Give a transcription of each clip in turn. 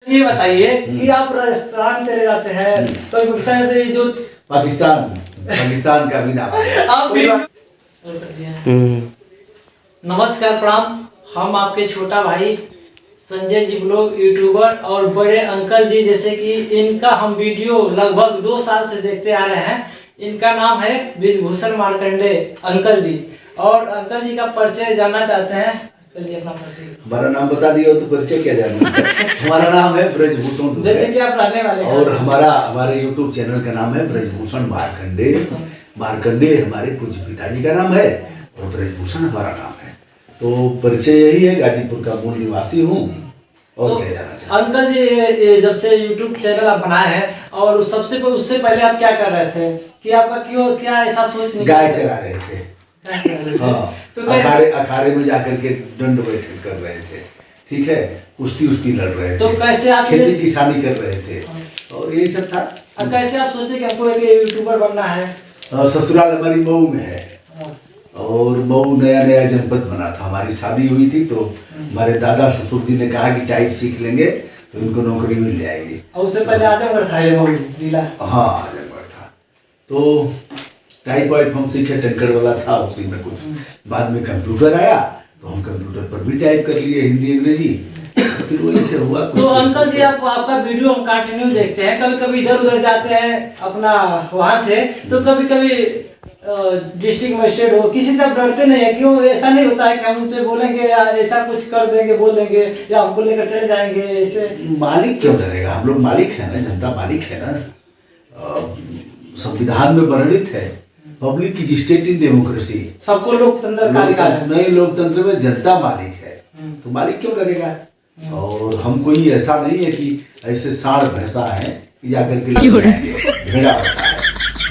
ये बताइए कि आप राजस्थान चले जाते हैं तो पाकिस्तान से जो पाकिस्तान का भी नाम है। आप भी नमस्कार प्रणाम। हम आपके छोटा भाई संजय जी ब्लॉग यूट्यूबर और बड़े अंकल जी जैसे कि इनका हम वीडियो लगभग 2 साल से देखते आ रहे हैं। इनका नाम है ब्रिजभूषण मार्कंडे अंकल जी, और अंकल जी का परिचय जानना चाहते हैं। अंकल जी अपना परिचय। हमारा नाम बता दिया तो परिचय क्या जानना है? हमारा नाम है ब्रिजभूषण जैसे कि आप रहने वाले हैं। और हमारे YouTube चैनल का नाम है ब्रिजभूषण मार्कंडे। मार्कंडे हमारे पूज्य पिताजी का नाम है और ब्रिजभूषण हमारा नाम है। तो परिचय यही है, गाजीपुर का मूल निवासी हूँ। और तो क्या जानना चाहिए? अंकल जी जब से YouTube चैनल आप बनाए हैं और उससे पहले आप क्या कर रहे थे कि आपका क्या ऐसा सोच नहीं? गाय चरा रहे थे। हाँ, तो अखाड़े में जाकर के दंड बैठक कर रहे थे, ठीक है, कुश्ती लड़ रहे थे। तो कैसे आप खेती किसानी कर रहे थे और यही सब था। कैसे आप सोचे कि हमको एक यूट्यूबर बनना है? ससुराल हमारी मऊ में है और मऊ नया जनपद बना था। हमारी शादी हुई थी तो हमारे दादा ससुर जी ने कहा कि टाइप सीख लेंगे तो इनको नौकरी मिल जाएगी। और उससे पहले आजमगढ़ था ये मऊ जिला? हाँ, आजमगढ़ था। तो टाइप वाइप हम सीखे, टंकड़ वाला था उसी में कुछ। बाद में कंप्यूटर आया तो हम कंप्यूटर पर भी टाइप कर लिए हिंदी अंग्रेजी, फिर वही से हुआ। तो अंकल जी आपका वीडियो हम कंटिन्यू देखते हैं, कभी कभी इधर उधर जाते हैं अपना वहाँ से, तो कभी कभी डिस्ट्रिक्ट मजिस्ट्रेट हो किसी से आप डरते नहीं है? क्यों ऐसा नहीं होता है कि हम उनसे बोलेंगे या ऐसा कुछ कर देंगे, बोल देंगे या हमको लेकर चले जाएंगे? ऐसे मालिक क्यों करेगा? हम लोग मालिक है ना, जनता मालिक है ना। संविधान में वर्णित है पब्लिक की स्टेट इन डेमोक्रेसी, सबको लोकतंत्र का अधिकार है। नहीं, लोकतंत्र में जनता मालिक है तो मालिक क्यों करेगा? और हम कोई ऐसा नहीं है कि ऐसे साढ़ भैंसा है कि जाकर के भेड़ा होता है,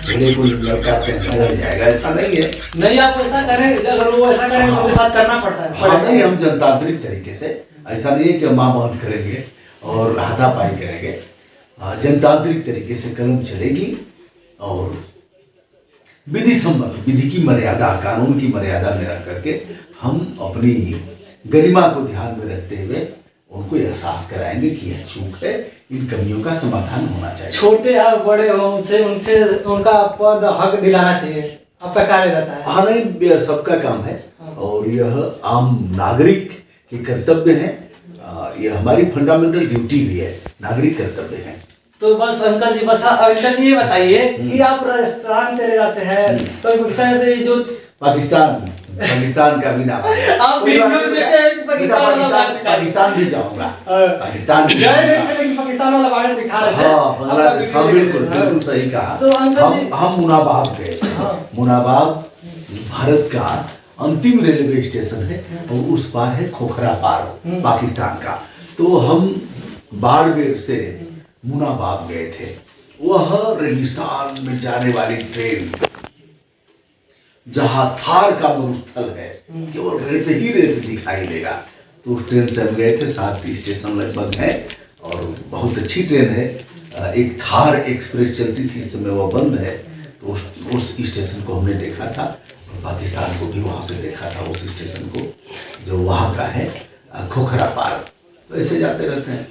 भेड़े को लड़का लड़ जाएगा, ऐसा नहीं है। नहीं, आप ऐसा करें, अगर वो ऐसा करें तो साथ करना पड़ता है। हाँ, नहीं, हम जनतांत्रिक तरीके से, ऐसा नहीं है कि माँ बहन करेंगे और हाथापाई करेंगे। जनतांत्रिक तरीके से कलम चलेगी और विधि सम्मत, विधि की मर्यादा, कानून की मर्यादा में रख करके हम अपनी गरिमा को ध्यान में रखते हुए उनको एहसास कराएंगे कि यह चूक है, इन कमियों का समाधान होना चाहिए। छोटे या बड़े हो उनसे उनका पद हक दिलाना चाहिए, आपका कार्य रहता है। हाँ, नहीं, सबका काम है और यह आम नागरिक के कर्तव्य है। यह हमारी फंडामेंटल ड्यूटी भी है, नागरिक कर्तव्य है। तो बस अंकल जी ये बताइए कि आप राजस्थान चले जाते हैं तो पाकिस्तान से जो पाकिस्तान का भी नाम है। आप वीडियो में देखे पाकिस्तान भी जाऊंगा, पाकिस्तान भी पाकिस्तान वाला बाहर दिखा रहे थे। हाँ, बांग्लादेश। हाँ, बिल्कुल सही कहा। तो अंकल हम मुनाबाव गए थे। मुनाबाव भारत का अंतिम रेलवे स्टेशन है और उस पार है खोखरा पार पाकिस्तान का। तो हम बाड़मेर से मुनाबाव गए थे। वह रेगिस्तान में जाने वाली ट्रेन, जहां थार का मरुस्थल है, केवल रेत ही रेत दिखाई देगा, तो उस ट्रेन से हम गए थे। 7 स्टेशन लगभग है और बहुत अच्छी ट्रेन है। एक थार एक्सप्रेस चलती थी, इस समय वह बंद है। तो उस स्टेशन को हमने देखा था और पाकिस्तान को भी वहां से देखा था, उस स्टेशन को जो वहां का है खोखरा पार। तो ऐसे जाते रहते हैं।